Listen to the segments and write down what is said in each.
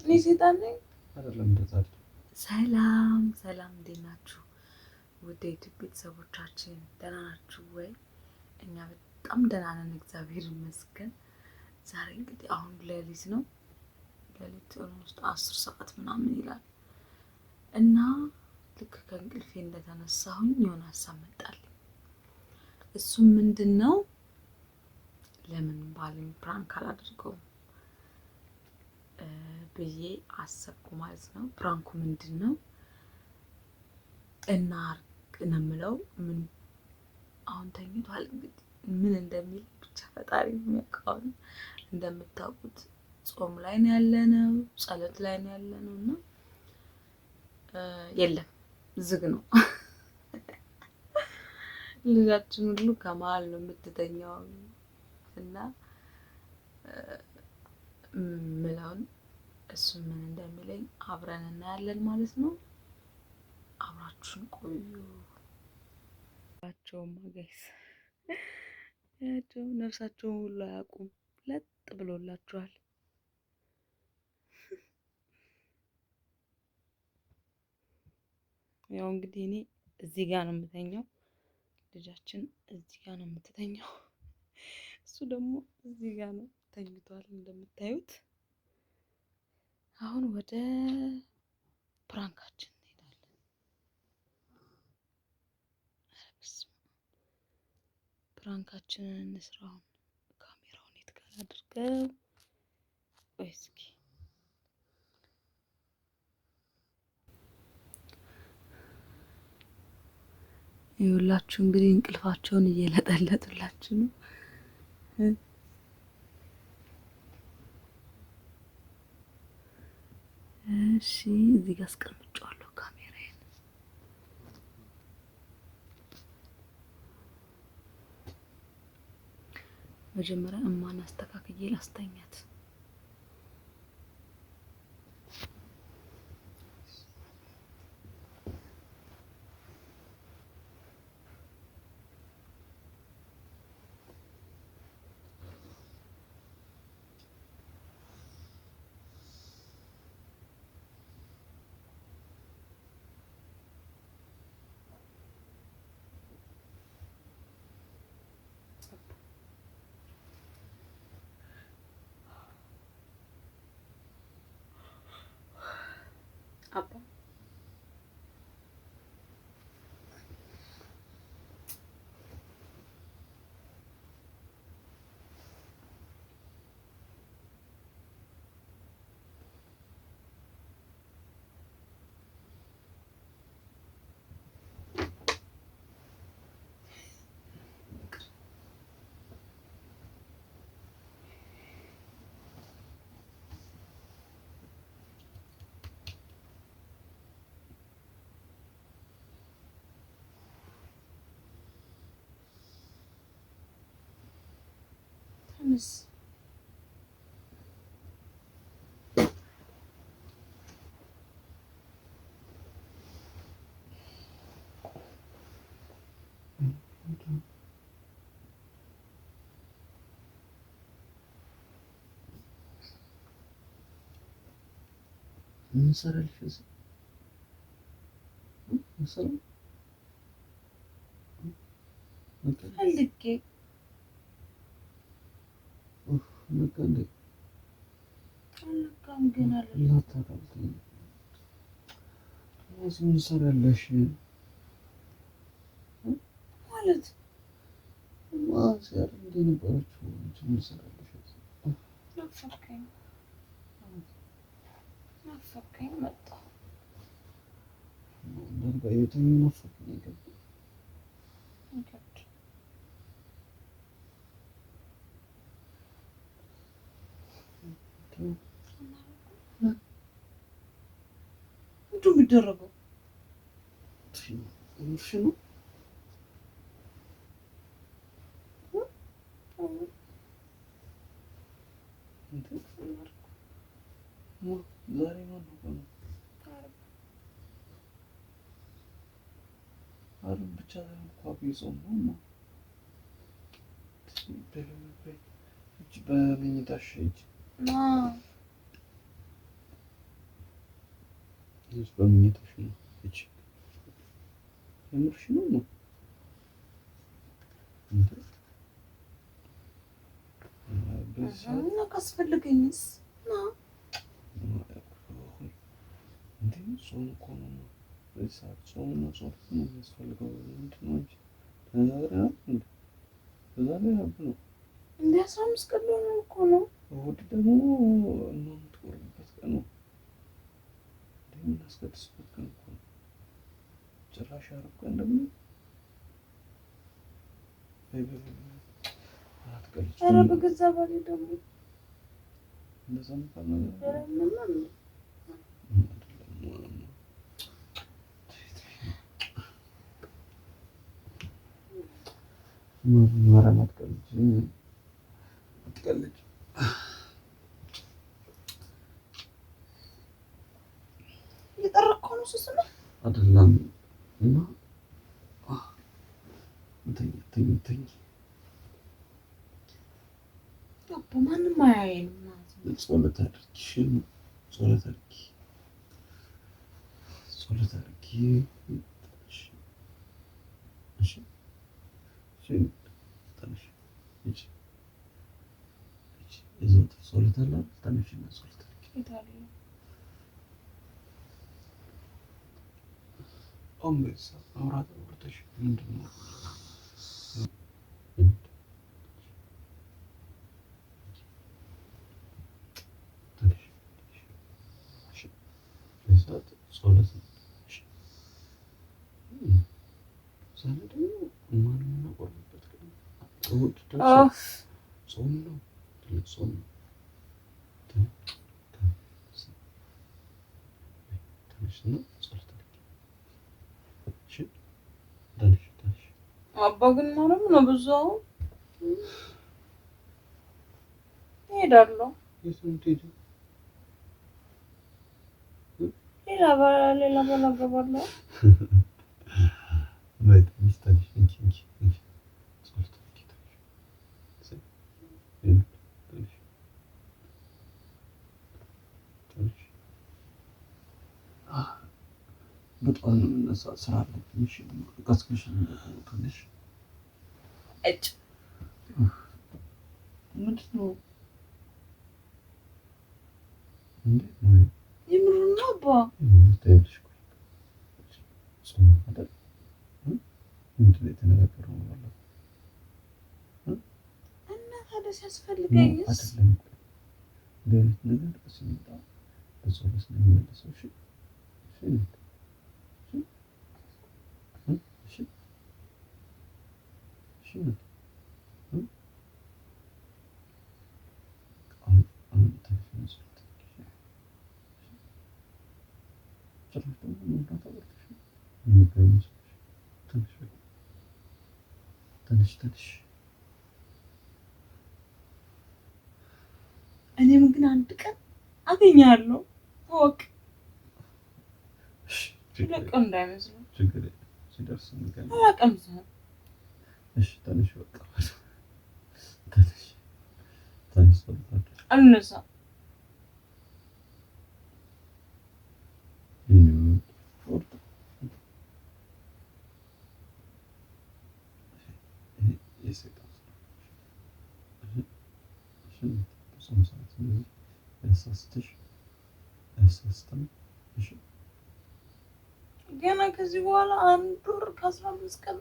እኔ ሴጣን ነኝ አይደለም። እንደዛል ሰላም ሰላም፣ እንዴት ናችሁ? ውድ የዩቲዩብ ቤተሰቦቻችን ደህና ናችሁ ወይ? እኛ በጣም ደህና ነን፣ እግዚአብሔር ይመስገን። ዛሬ እንግዲህ አሁን ሌሊት ነው፣ ሌሊት ኦልሞስት 10 ሰዓት ምናምን ይላል እና ልክ ከእንቅልፌ እንደተነሳሁኝ የሆነ ሀሳብ መጣልኝ። እሱም ምንድን ነው? ለምን ባሌን ፕራንክ አላደርገውም ብዬ አሰብኩ ማለት ነው። ፕራንኩ ምንድን ነው እና አርግ ነው የምለው። ምን አሁን ተኝቷል። እንግዲህ ምን እንደሚል ብቻ ፈጣሪ የሚያውቀው። እንደምታውቁት ጾም ላይ ነው ያለነው፣ ጸሎት ላይ ነው ያለነው እና የለም ዝግ ነው። ልጃችን ሁሉ ከመሀል ነው የምትተኛው እና ምለውን እሱ ምን እንደሚለኝ አብረን እናያለን ማለት ነው። አብራችሁን ቆዩ። ባቸውም ጋይስ ያቸው ነፍሳቸውን ሁሉ አያውቁም፣ ለጥ ብሎላችኋል። ያው እንግዲህ እኔ እዚህ ጋር ነው የምተኛው፣ ልጃችን እዚህ ጋር ነው የምትተኛው፣ እሱ ደግሞ እዚህ ጋር ነው ተኝቷል እንደምታዩት። አሁን ወደ ፕራንካችን እንሄዳለን። ፕራንካችንን እንስራውን። ካሜራውን የት ጋር አድርገው? ቆይ እስኪ ይኸውላችሁ እንግዲህ እንቅልፋቸውን እየለጠለጡላችሁ ነው። እሺ እዚህ ጋር አስቀምጫለሁ ካሜራዬን። መጀመሪያ እማን አስተካክዬ ላስተኛት። አባ ተነስ። ምን ሰራልሽ? ፈልጌ አልነቃም ግን አለ ምን ሰራለሽ ማለት ማሲያር እንደነበረችው ምን ሰራለሽ? ናፈቀኝ መጣ እንደርጋ የተኙ ናፈቀኝ ገባ ምንድን ነው የሚደረገው? እሺ ነው ዛሬ ነው አርብ ብቻ እኮ ቢጾም ነው። በመኝታሽ ሂጅ በምኝታሽ ነው እቺ የምርሽ ነው ነው እና ካስፈልገኝስ እንዴ ጾም እኮ ነው በሰዓት ጾም ነው የሚያስፈልገው ምንድን ነው እንጂ ተነጋግረናል እንዴ በዛ ላይ ነው እንዴ 15 ቀን ነው እኮ ነው እሑድ ደግሞ የምትቆርብበት ቀን ነው የምናስቀድስበት ቀን እኮ ነው ጭራሽ ዓርብ ቀን ደግሞ አትቀልጅ ኧረ በገዛ ባሌ ደግሞ እንደዛ የሚባል ነገር ማርያም አትቀልጅ አትቀልጅ እየጠረኩ ነው ስስማ አይደለም እና ተኝ ማንም አያየንም ማለት ነው። ጸሎት አድርጊ እሺ ትንሽ የዘወትር ጸሎት አለ ትንሽና ጸሎት አድርጊ ኦምቤሳ አውራት ወርተሽ ምንድነው ጸሎት ዛሬ ደግሞ ማን የምናቆርብበት ቀን እሑድ ደርሶ ጾም ነው ትልቅ ጾም ነው ትንሽና ጸሎት አድርጊ ትንሽ አባ ግን ማለት ነው ብዙው እሄዳለሁ ሌላ ባላ ገባለሁ በጣም ስራ አለብኝ ቀስቅሽ ትንሽ እጭ ምንድን ነው የምሩን ነው አባ የተነጋገርነው ማለት እና ታዲያ ሲያስፈልገኝስ አይደለም እንደ አይነት ነገር ሲመጣ በጸሎት ነው የሚመለሰው እሺ ትንሽ እኔም ግን አንድ ቀን አገኛለሁ ወቅ ለቀ እንዳይመስለው ችግር ሲደርስ እንገናኝ አላቀምሰ እሺ ትንሽ በቃ አልነሳ ገና ከዚህ በኋላ 1 ወር ከ15 ቀን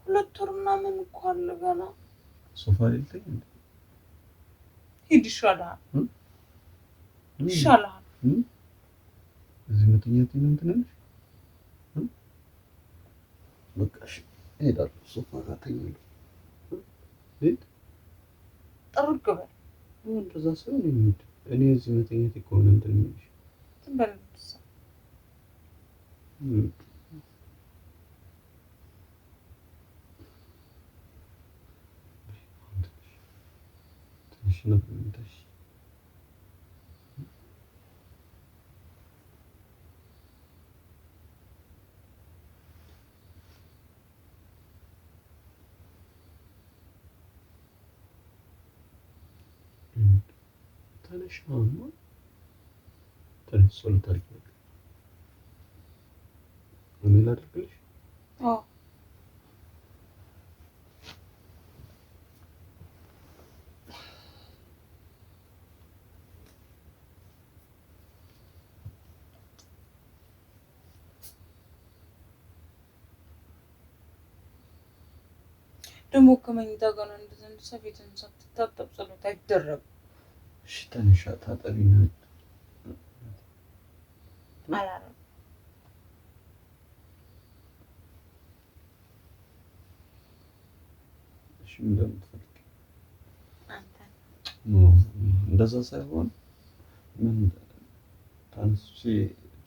2 ወር ምናምን እኮ አለ ገና ሶፋ ይልኝ ሂድ ይሻልሃል እዚህ መተኛት ነው እንትን በቃ እሺ እሄዳለሁ ሶፋ ጋር ተኛለሁ ጥርግ በል እንደዛ ሳይሆን የሚሄድ እኔ እዚህ መተኛት ከሆነ እንትን የሚልሽ ዝም በል ትንሽ ነው የሚታሽ ተነሽ አሁን ተነሽ ጸሎት አድርጊ። እኔ ላድርግልሽ? አዎ ደግሞ ከመኝታ ጋር እንደዚህ ሰፊትን ሳትታጠብ ጸሎት አይደረግም። እሺ ተነሽ ታጠቢና አላረም እሺ እንደምትፈልጊ አንተ እንደዛ ሳይሆን ምን ታንስቼ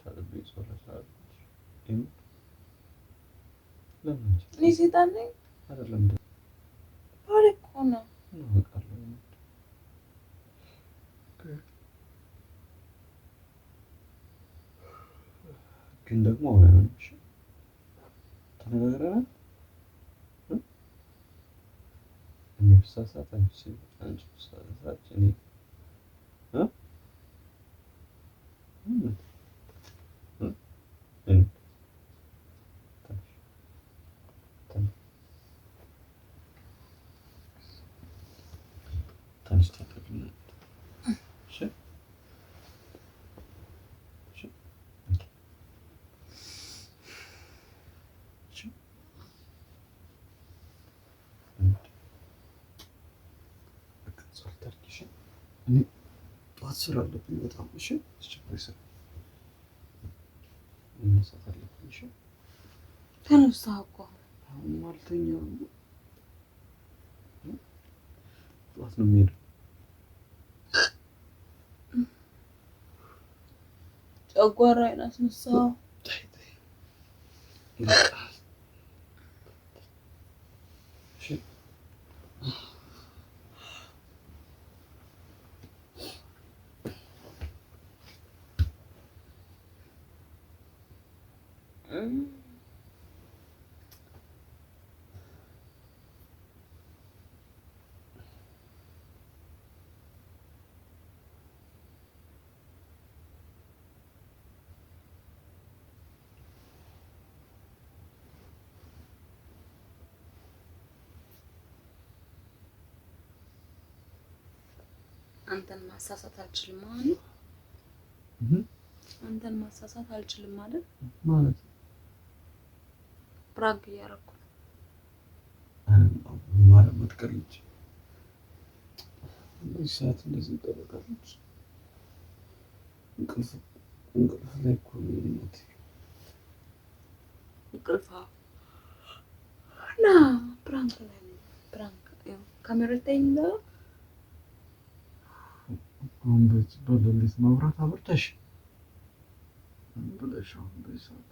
ታጥቤ ጸሎት አድርጊ። ለምን እኔ ሴጣን ነኝ አይደለም ባለ እኮ ነው። ግን ደግሞ አሁን ተነጋግረናል። እኔ ብሳሳት አንቺ ብሳሳት እኔ ትንሽ ታጠቢና እሺ እኔ ጠዋት ስራ አለብኝ በጣም። እሺ አስቸኳይ ስራ መነሳት አለብኝ። እሺ ተነሳህ እኮ አሁን አልተኛም። ጠዋት ነው የምሄደው። ጨጓራዬን አስነሳው። አንተን ማሳሳት አልችልም ማለት አንተን ማሳሳት አልችልም ማለት ፕራንክ እያደረኩ ማለት መትቀልጅ ሰዓት እንደዚህ ይጠበቃለች። እንቅልፍ ላይ እኮ ነው እንቅልፍ እና ፕራንክ ላይ ፕራንክ ካሜራቴን ነው አሁን በሌሊት መብራት አብርተሽ ብለሽ አሁን በሰዓት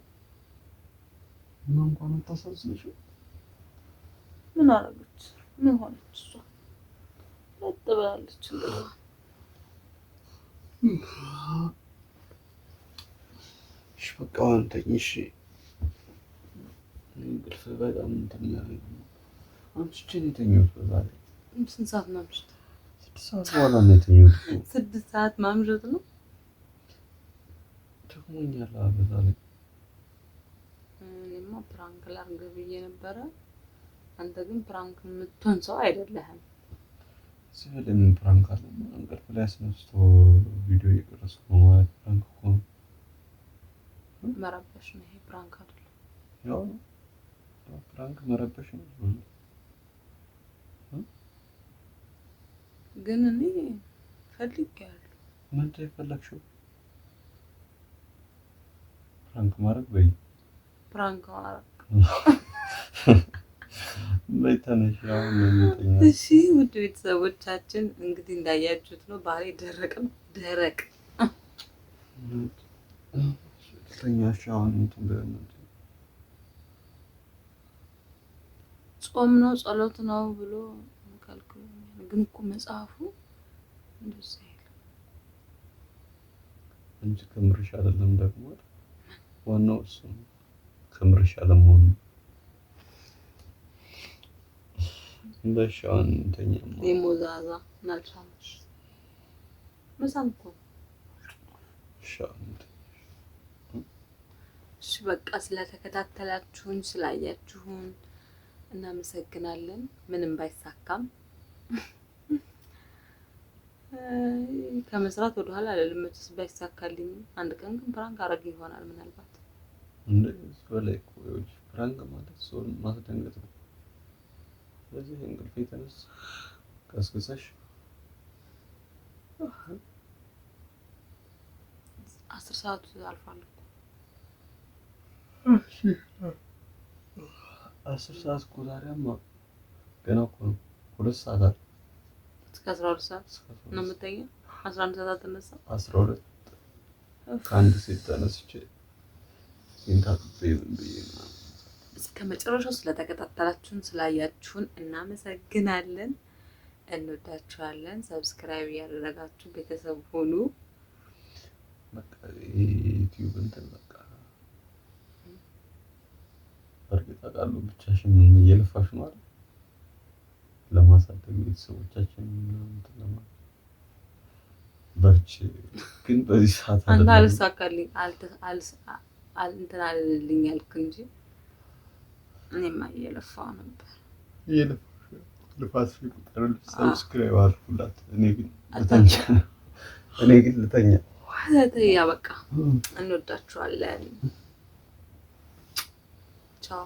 እና እንኳን አታሳዝንሽም? ምን አደረገች? ምን ሆነች? እሷ ለጥ ብላለች። እሺ በቃ አሁን ተኝ። እሺ እንቅልፍ በጣም እንትን ያለኝ ነው። አምሽቼ ነው የተኛሁት በዛሬ። ስንት ሰዓት ነው አምሽት? 6 ሰዓት በኋላ ነው የተኛሁት። 6 ሰዓት ማምሸት ነው? ደክሞኛል በዛሬ። እኔማ ፕራንክ ላድርግ ብዬ ነበረ። አንተ ግን ፕራንክ የምትሆን ሰው አይደለህም። ስለዚህ ምን ፕራንክ አለ? እንቅልፍ ላይ አስነስቶ ቪዲዮ እየቀረጽኩ ነው ማለት ፕራንክ እኮ ነው። መረበሽ ነው ይሄ፣ ፕራንክ አይደለም። ያው ፕራንክ መረበሽ ነው። ግን እኔ ፈልጌያለሁ። ምንድን ነው የፈለግሽው? ፕራንክ ማድረግ በይ። ፕራንክ ማድረግ በይ ተነሽ አሁን ነው የምተኛው። እሺ ውድ ቤተሰቦቻችን እንግዲህ እንዳያችሁት ነው። ባሌ ደረቅ ነው፣ ደረቅ ተኛሽ አሁን እንትን በእናትህ ጾም ነው ጸሎት ነው ብሎ ከልክሎኛል። ግን እኮ መጽሐፉ እንደዛ ይላል እንጂ ከምርሽ አይደለም። ደግሞ ዋናው እሱ ነው፣ ከምርሽ አለመሆኑ። በሻውን ተኛማ የሞዛዛ ናልቻለሽ ምሳም እኮ ሻንት እሺ በቃ ስለተከታተላችሁን ስላያችሁን እናመሰግናለን። ምንም ባይሳካም ከመስራት ወደ ኋላ አይደለም። መቼስ ባይሳካልኝ አንድ ቀን ግን ፕራንክ አረግ ይሆናል ምናልባት። እንደዚህ በላይ እኮ ይኸውልሽ ፕራንክ ማለት ሰውን ማስደንገጥ ነው። ስለዚህ እንቅልፍ የተነሳ ቀስቅሰሽ 10 ሰዓት አልፏል እኮ። እሺ 10 ሰዓት እኮ ዛሬማ ገና እኮ ነው 2 ሰዓት አለ። እስከ 12 ሰዓት ነው የምተኛው። 11 ሰዓት ተነሳ 12 ከአንድ ሴት ተነስቼ እስከ መጨረሻው ስለተከታተላችሁን ስላያችሁን እናመሰግናለን። እንወዳችኋለን። ሰብስክራይብ ያደረጋችሁ ቤተሰብ ሆኑ። በቃ ዩቲዩብ እንትን በቃ በርግጥ አውቃለሁ ብቻሽን እየለፋሽ ነው አይደል? ለማሳደግ ቤተሰቦቻችን እንትን ለማለት በርቺ። ግን በዚህ ሰዓት አንተ አልሳካልኝ እንትን አልልኝ ያልክ እንጂ እኔማ እየለፋሁ ነበር። ልፋት ቁጥር ሰብስክራይብ አድርጉላት። እኔ ግን ልተኛ። ወተያ በቃ እንወዳችኋለን። ቻው